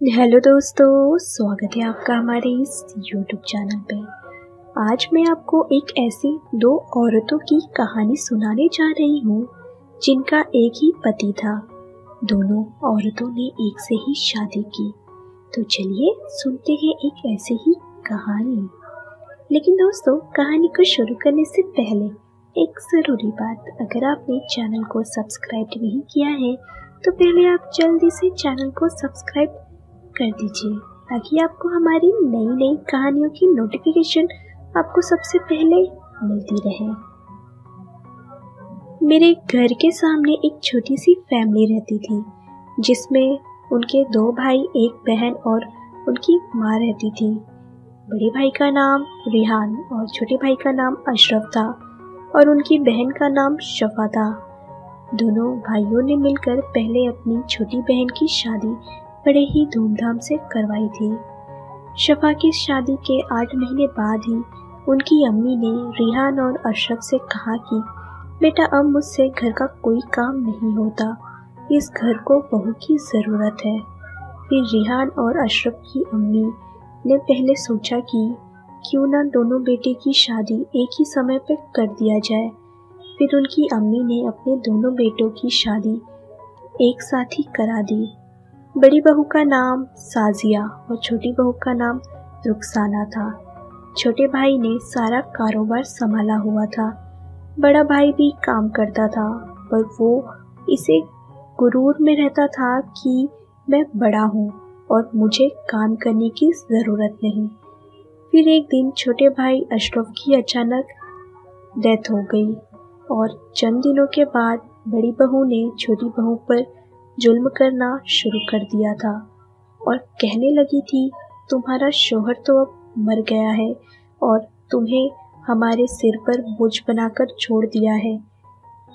Hello दोस्तों, स्वागत है आपका हमारे इस YouTube चैनल पे। आज मैं आपको एक ऐसी दो औरतों की कहानी सुनाने जा रही हूँ जिनका एक ही पति था। दोनों औरतों ने एक से ही शादी की। तो चलिए सुनते हैं एक ऐसी ही कहानी। लेकिन दोस्तों, कहानी को शुरू करने से पहले एक ज़रूरी बात, अगर आपने चैनल को सब्सक्राइब नहीं किया है तो पहले आप जल्दी से चैनल को सब्सक्राइब कर दीजिए ताकि आपको हमारी नई नई कहानियों की नोटिफिकेशन आपको सबसे पहले मिलती रहे। मेरे घर के सामने एक छोटी सी फैमिली रहती थी जिसमें उनके दो भाई, एक बहन और उनकी माँ रहती थी। बड़े भाई का नाम रिहान और छोटे भाई का नाम अशरफ था और उनकी बहन का नाम शफा था। दोनों भाइयों ने मिलकर पहले अपनी छोटी बहन की शादी बड़े ही धूमधाम से करवाई थी। शफा की शादी के 8 महीने बाद ही उनकी अम्मी ने रिहान और अशरफ से कहा कि बेटा, अब मुझसे घर का कोई काम नहीं होता, इस घर को बहू की ज़रूरत है। फिर रिहान और अशरफ की अम्मी ने पहले सोचा कि क्यों ना दोनों बेटे की शादी एक ही समय पर कर दिया जाए। फिर उनकी अम्मी ने अपने दोनों बेटों की शादी एक साथ ही करा दी। बड़ी बहू का नाम साजिया और छोटी बहू का नाम रुखसाना था। छोटे भाई ने सारा कारोबार संभाला हुआ था। बड़ा भाई भी काम करता था, पर वो इसे गुरूर में रहता था कि मैं बड़ा हूँ और मुझे काम करने की ज़रूरत नहीं। फिर एक दिन छोटे भाई अशरफ की अचानक डेथ हो गई और चंद दिनों के बाद बड़ी बहू ने छोटी बहू पर जुल्म करना शुरू कर दिया था और कहने लगी थी, तुम्हारा शौहर तो अब मर गया है और तुम्हें हमारे सिर पर बोझ बनाकर छोड़ दिया है।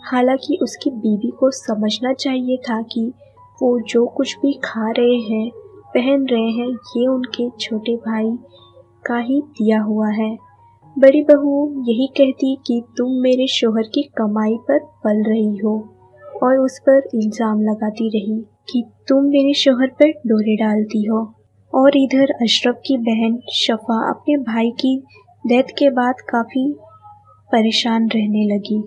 हालांकि उसकी बीवी को समझना चाहिए था कि वो जो कुछ भी खा रहे हैं, पहन रहे हैं, ये उनके छोटे भाई का ही दिया हुआ है। बड़ी बहू यही कहती कि तुम मेरे शौहर की कमाई पर पल रही हो और उस पर इल्ज़ाम लगाती रही कि तुम मेरे शौहर पर डोरे डालती हो। और इधर अशरफ की बहन शफा अपने भाई की डेथ के बाद काफ़ी परेशान रहने लगी।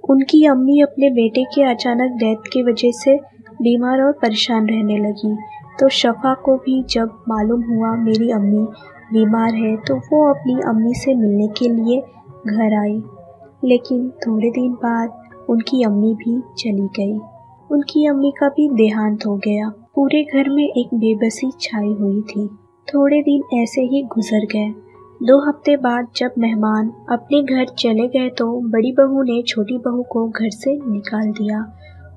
उनकी अम्मी अपने बेटे के अचानक डेथ की वजह से बीमार और परेशान रहने लगी। तो शफा को भी जब मालूम हुआ मेरी अम्मी बीमार है तो वो अपनी अम्मी से मिलने के लिए घर आई। लेकिन थोड़े दिन बाद उनकी अम्मी भी चली गई। उनकी अम्मी का भी देहांत हो गया। पूरे घर में एक बेबसी छाई हुई थी। थोड़े दिन ऐसे ही गुजर गए। 2 हफ्ते बाद जब मेहमान अपने घर चले गए तो बड़ी बहू ने छोटी बहू को घर से निकाल दिया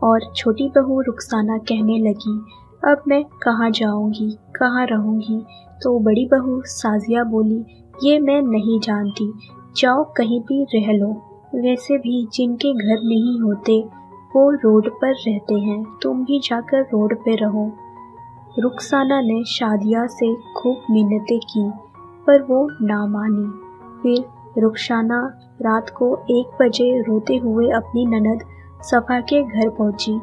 और छोटी बहू रुखसाना कहने लगी, अब मैं कहाँ जाऊंगी, कहाँ रहूंगी। तो बड़ी बहू साजिया बोली, ये मैं नहीं जानती, जाओ कहीं भी रह लो। वैसे भी जिनके घर नहीं होते वो रोड पर रहते हैं, तुम भी जाकर रोड पे रहो। रुखसाना ने शादिया से खूब मिन्नतें की पर वो ना मानी। फिर रुखसाना रात को 1 बजे रोते हुए अपनी ननद शफा के घर पहुंची।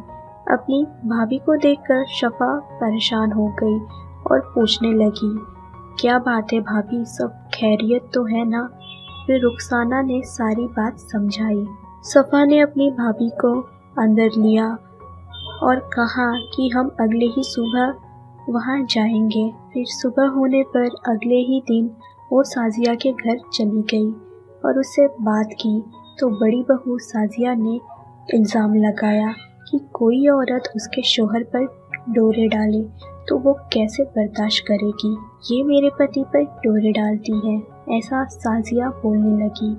अपनी भाभी को देखकर शफा परेशान हो गई और पूछने लगी, क्या बात है भाभी, सब खैरियत तो है ना। फिर रुखसाना ने सारी बात समझाई। शफा ने अपनी भाभी को अंदर लिया और कहा कि हम अगले ही सुबह वहाँ जाएंगे। फिर सुबह होने पर अगले ही दिन वो साजिया के घर चली गई और उससे बात की तो बड़ी बहू साजिया ने इल्ज़ाम लगाया कि कोई औरत उसके शौहर पर डोरे डाले तो वो कैसे बर्दाश्त करेगी, ये मेरे पति पर डोरे डालती है, ऐसा साजिया बोलने लगी।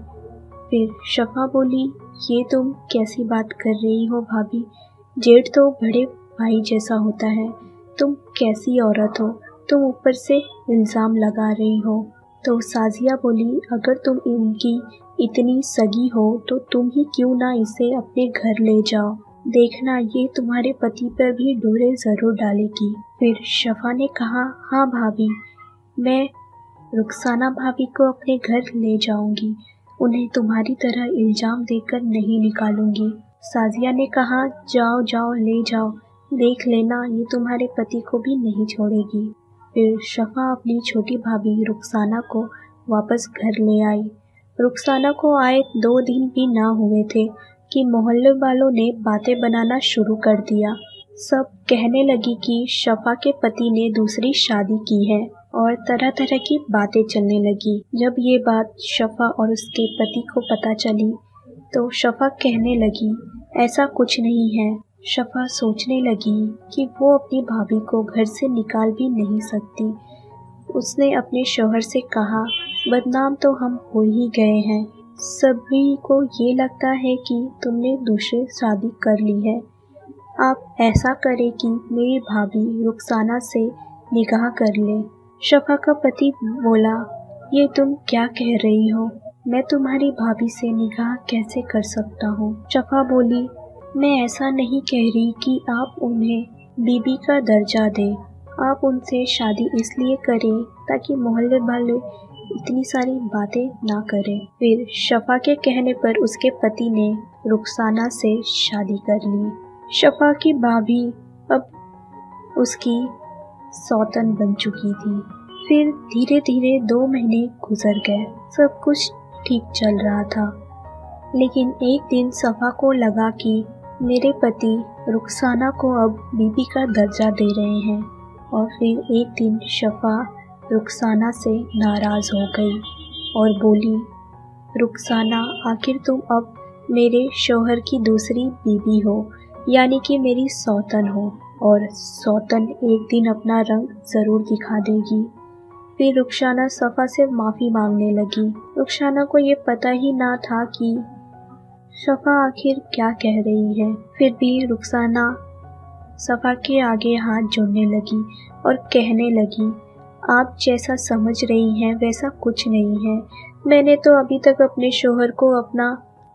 फिर शफा बोली, ये तुम कैसी बात कर रही हो भाभी, जेठ तो बड़े भाई जैसा होता है, तुम कैसी औरत हो, तुम ऊपर से इल्ज़ाम लगा रही हो। तो साजिया बोली, अगर तुम इनकी इतनी सगी हो तो तुम ही क्यों ना इसे अपने घर ले जाओ, देखना ये तुम्हारे पति पर भी डोरे ज़रूर डालेगी। फिर शफा ने कहा, हाँ भाभी, मैं रुखसाना भाभी को अपने घर ले जाऊंगी, उन्हें तुम्हारी तरह इल्ज़ाम देकर नहीं निकालूंगी। साजिया ने कहा, जाओ जाओ ले जाओ, देख लेना ये तुम्हारे पति को भी नहीं छोड़ेगी। फिर शफा अपनी छोटी भाभी रुखसाना को वापस घर ले आई। रुखसाना को आए 2 दिन भी ना हुए थे कि मोहल्ले वालों ने बातें बनाना शुरू कर दिया। सब कहने लगी कि शफा के पति ने दूसरी शादी की है और तरह तरह की बातें चलने लगी। जब ये बात शफा और उसके पति को पता चली तो शफा कहने लगी ऐसा कुछ नहीं है। शफा सोचने लगी कि वो अपनी भाभी को घर से निकाल भी नहीं सकती। उसने अपने शौहर से कहा बदनाम तो हम हो ही गए हैं, सभी को ये लगता है कि तुमने दूसरे शादी कर ली है। आप ऐसा करें कि मेरी भाभी रुखसाना से निकाह कर ले। शफा का पति बोला ये तुम क्या कह रही हो, मैं तुम्हारी भाभी से निकाह कैसे कर सकता हूँ। शफा बोली मैं ऐसा नहीं कह रही कि आप उन्हें बीबी का दर्जा दें, आप उनसे शादी इसलिए करें ताकि मोहल्ले वाले इतनी सारी बातें ना करें। फिर शफा के कहने पर उसके पति ने रुखसाना से शादी कर ली। शफा की भाभी अब उसकी सौतन बन चुकी थी। फिर धीरे धीरे 2 महीने गुजर गए, सब कुछ ठीक चल रहा था। लेकिन एक दिन शफा को लगा कि मेरे पति रुखसाना को अब बीबी का दर्जा दे रहे हैं। और फिर एक दिन शफा रुखसाना से नाराज हो गई और बोली रुखसाना आखिर तुम अब मेरे शौहर की दूसरी बीबी हो, यानी कि मेरी सौतन हो, और सौतन एक दिन अपना रंग ज़रूर दिखा देगी। फिर रुखसाना शफा से माफ़ी मांगने लगी। रुखसाना को ये पता ही ना था कि शफा आखिर क्या कह रही है। फिर भी रुखसाना शफा के आगे हाथ जोड़ने लगी और कहने लगी आप जैसा समझ रही हैं वैसा कुछ नहीं है। मैंने तो अभी तक अपने शौहर को अपना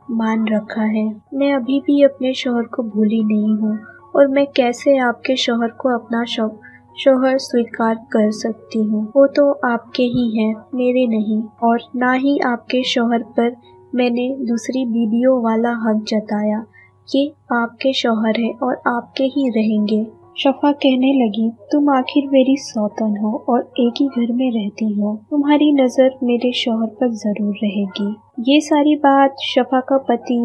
मान रखा है, मैं अभी भी अपने शौहर को भूली नहीं हूँ, और मैं कैसे आपके शौहर को अपना शौहर स्वीकार कर सकती हूँ। वो तो आपके ही हैं, मेरे नहीं, और ना ही आपके शौहर पर मैंने दूसरी बीबियों वाला हक जताया। ये आपके शौहर है और आपके ही रहेंगे। शफा कहने लगी तुम आखिर मेरी सौतन हो और एक ही घर में रहती हो, तुम्हारी नज़र मेरे शौहर पर ज़रूर रहेगी। ये सारी बात शफा का पति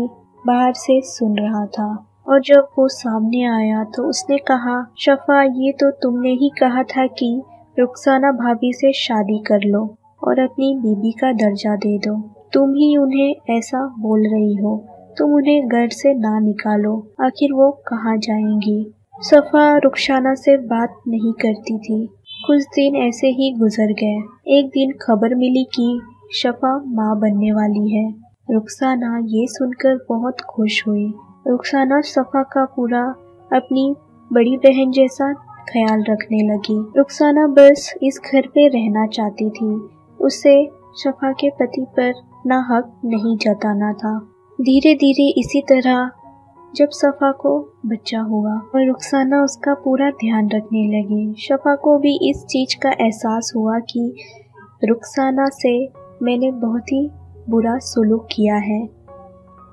बाहर से सुन रहा था, और जब वो सामने आया तो उसने कहा शफा ये तो तुमने ही कहा था कि रुखसाना भाभी से शादी कर लो और अपनी बीबी का दर्जा दे दो, तुम ही उन्हें ऐसा बोल रही हो। तुम उन्हें घर से ना निकालो, आखिर वो कहाँ जाएंगी। शफा रुखसाना से बात नहीं करती थी। कुछ दिन ऐसे ही गुजर गए। एक दिन खबर मिली कि शफा माँ बनने वाली है। रुखसाना ये सुनकर बहुत खुश हुई। रुखसाना शफा का पूरा अपनी बड़ी बहन जैसा ख्याल रखने लगी। रुखसाना बस इस घर पे रहना चाहती थी, उसे शफा के पति पर ना हक नहीं जताना था। धीरे धीरे इसी तरह जब शफा को बच्चा हुआ और रुखसाना उसका पूरा ध्यान रखने लगी, शफा को भी इस चीज़ का एहसास हुआ कि रुखसाना से मैंने बहुत ही बुरा सुलूक किया है।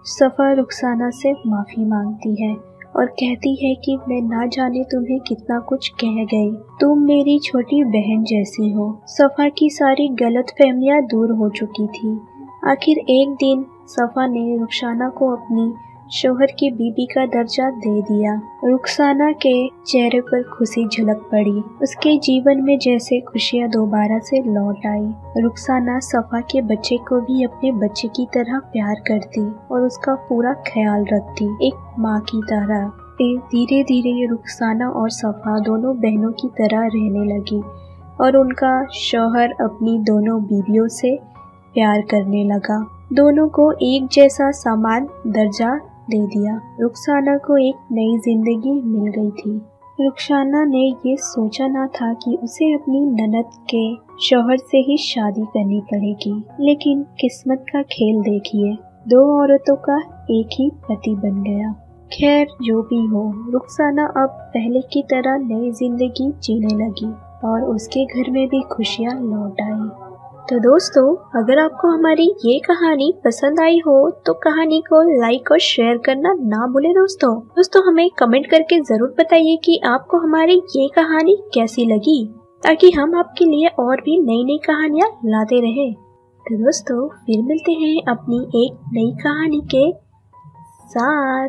शफा रुखसाना से माफ़ी मांगती है और कहती है कि मैं ना जाने तुम्हें कितना कुछ कह गई, तुम मेरी छोटी बहन जैसी हो। शफा की सारी गलतफहमियां दूर हो चुकी थी। आखिर एक दिन शफा ने रुखसाना को अपनी शौहर की बीबी का दर्जा दे दिया। रुखसाना के चेहरे पर खुशी झलक पड़ी, उसके जीवन में जैसे खुशियां दोबारा से लौट आई। रुखसाना शफा के बच्चे को भी अपने बच्चे की तरह प्यार करती और उसका पूरा ख्याल रखती, एक माँ की तरह। फिर धीरे धीरे रुखसाना और शफा दोनों बहनों की तरह रहने लगी और उनका शौहर अपनी दोनों बीवियों से प्यार करने लगा। दोनों को एक जैसा समान दर्जा दे दिया। रुखसाना को एक नई जिंदगी मिल गई थी। रुखसाना ने ये सोचा ना था कि उसे अपनी ननद के शौहर से ही शादी करनी पड़ेगी, लेकिन किस्मत का खेल देखिए, 2 औरतों का एक ही पति बन गया। खैर जो भी हो, रुखसाना अब पहले की तरह नई जिंदगी जीने लगी और उसके घर में भी खुशियाँ लौट आई। तो दोस्तों, अगर आपको हमारी ये कहानी पसंद आई हो तो कहानी को लाइक और शेयर करना ना भूलें दोस्तों हमें कमेंट करके जरूर बताइए कि आपको हमारी ये कहानी कैसी लगी, ताकि हम आपके लिए और भी नई नई कहानियाँ लाते रहें। तो दोस्तों, फिर मिलते हैं अपनी एक नई कहानी के साथ।